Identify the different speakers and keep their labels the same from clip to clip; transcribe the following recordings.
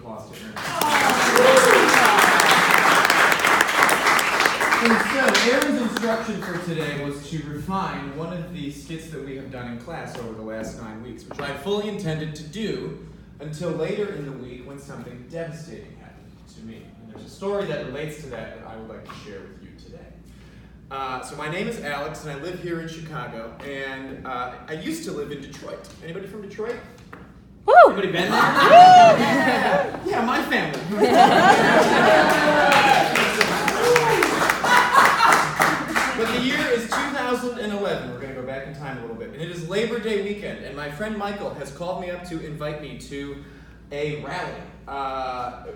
Speaker 1: applause to Aaron. And so, Aaron's instruction for today was to refine one of the skits that we have done in class over the last 9 weeks, which I fully intended to do until later in the week when something devastating happened to me. And there's a story that relates to that I would like to share with you today. So my name is Alex, and I live here in Chicago, and I used to live in Detroit. Anybody from Detroit?
Speaker 2: Woo!
Speaker 1: Anybody been there? Yeah, my family. But the year is 2011. We're going to go back in time a little bit. And it is Labor Day weekend, and my friend Michael has called me up to invite me to a rally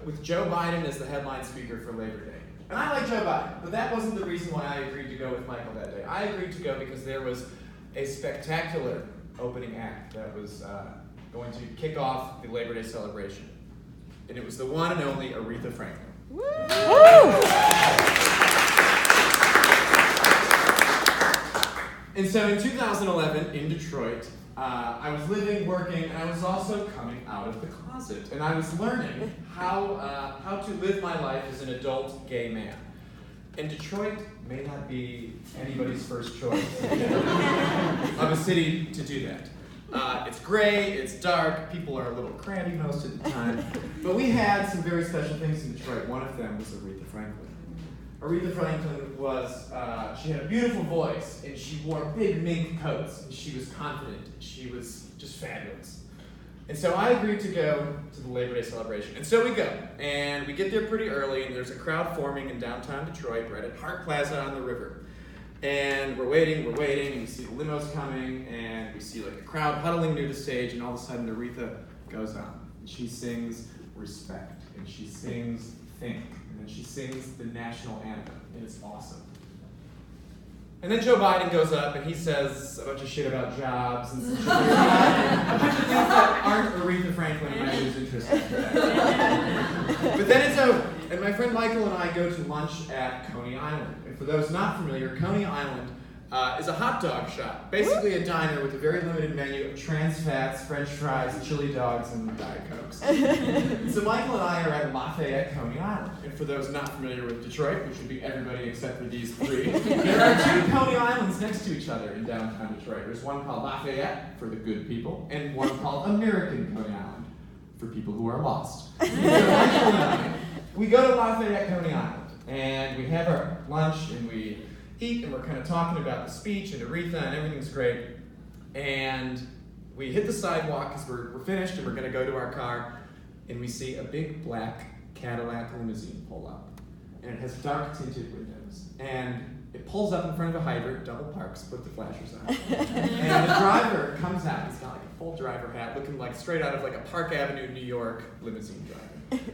Speaker 1: with Joe Biden as the headline speaker for Labor Day. And I like Joe Biden, but that wasn't the reason why I agreed to go with Michael that day. I agreed to go because there was a spectacular opening act that was going to kick off the Labor Day celebration. And it was the one and only Aretha Franklin.
Speaker 2: Woo!
Speaker 1: And so in 2011, in Detroit, I was living, working, and I was also coming out of the closet. And I was learning how to live my life as an adult gay man. And Detroit may not be anybody's first choice of a city to do that. It's gray, it's dark, people are a little crabby most of the time. But we had some very special things in Detroit. One of them was Aretha Franklin. Aretha Franklin was, she had a beautiful voice, and she wore big mink coats, and she was confident, and she was just fabulous. And so I agreed to go to the Labor Day celebration. And so we go, and we get there pretty early, and there's a crowd forming in downtown Detroit, right at Hart Plaza on the river. And we're waiting, and we see the limos coming, and we see like a crowd huddling near the stage, and all of a sudden Aretha goes on. And she sings Respect, and she sings Think, and then she sings the national anthem, and it's awesome. And then Joe Biden goes up and he says a bunch of shit about jobs and some shit like that. A bunch of things that aren't Aretha Franklin and I was interested in. But then it's over, and my friend Michael and I go to lunch at Coney Island. And for those not familiar, Coney Island is a hot dog shop, basically a diner with a very limited menu of trans fats, French fries, chili dogs, and Diet Cokes. So Michael and I are at Lafayette Coney Island. And for those not familiar with Detroit, which would be everybody except for these three, there are two Coney Islands next to each other in downtown Detroit. There's one called Lafayette for the good people, and one called American Coney Island for people who are lost. So Michael and I, we go to Lafayette Coney Island, and we have our lunch, and we eat, and we're kind of talking about the speech and Aretha, and everything's great. And we hit the sidewalk because we're finished, and we're going to go to our car, and we see a big black Cadillac limousine pull up. And it has dark tinted windows. And it pulls up in front of a hydrant, double parks, put the flashers on. And the driver comes out. He's got like a full driver hat, looking like straight out of like a Park Avenue, New York limousine driver.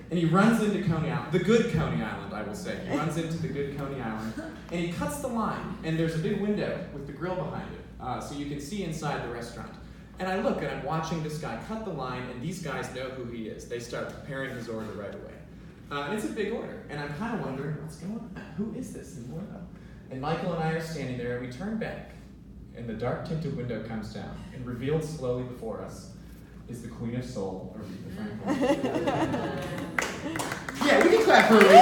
Speaker 1: And he runs into Coney Island, the good Coney Island, I will say. He runs into the good Coney Island, and he cuts the line. And there's a big window with the grill behind it, so you can see inside the restaurant. And I look, and I'm watching this guy cut the line, and these guys know who he is. They start preparing his order right away. And it's a big order, and I'm kind of wondering, what's going on? Who is this in the window? And Michael and I are standing there, and we turn back, and the dark tinted window comes down, and revealed slowly before us is the Queen of Soul, Aretha Franklin. Yeah, we can clap for Aretha.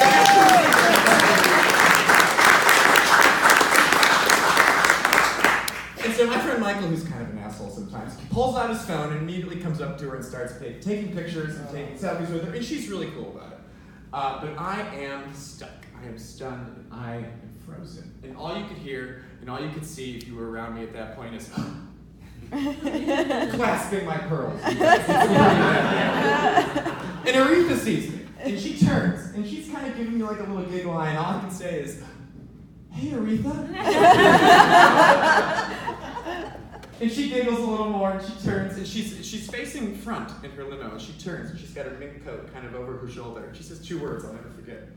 Speaker 1: And so my friend Michael, who's kind of an asshole sometimes, he pulls out his phone and immediately comes up to her and starts taking pictures and taking selfies with her, and she's really cool about it. But I am stuck. I am stunned, and I am frozen. And all you could hear, and all you could see if you were around me at that point is, clasping my pearls. And Aretha sees me, and she turns, and she's kind of giving me like a little giggle eye, and all I can say is, "Hey, Aretha." And she giggles a little more, and she turns, and she's facing front in her limo, and she turns, and she's got her mink coat kind of over her shoulder, and she says two words I'll never forget.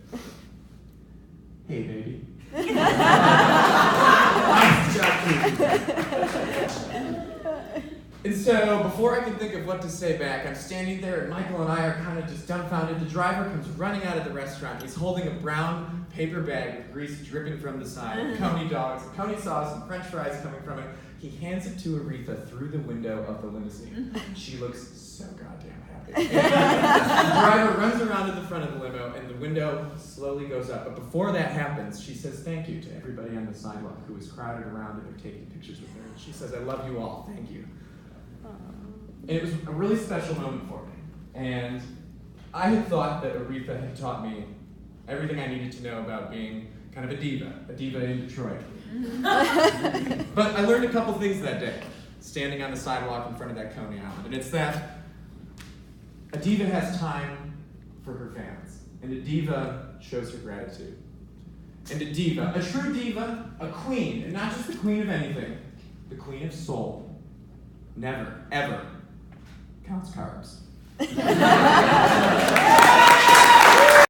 Speaker 1: "Hey, baby." And so, before I can think of what to say back, I'm standing there, and Michael and I are kind of just dumbfounded. The driver comes running out of the restaurant. He's holding a brown paper bag with grease dripping from the side, Coney dogs, Coney sauce, and French fries coming from it. He hands it to Aretha through the window of the limousine. She looks so goddamn happy. And the driver runs around to the front of the limo, and the window slowly goes up. But before that happens, she says thank you to everybody on the sidewalk who was crowded around and they're taking pictures with her. And she says, I love you all, thank you. And it was a really special moment for me. And I had thought that Aretha had taught me everything I needed to know about being kind of a diva in Detroit. But I learned a couple things that day, standing on the sidewalk in front of that Coney Island. And it's that a diva has time for her fans. And a diva shows her gratitude. And a diva, a true diva, a queen, and not just the queen of anything, the queen of soul, never, ever counts carbs.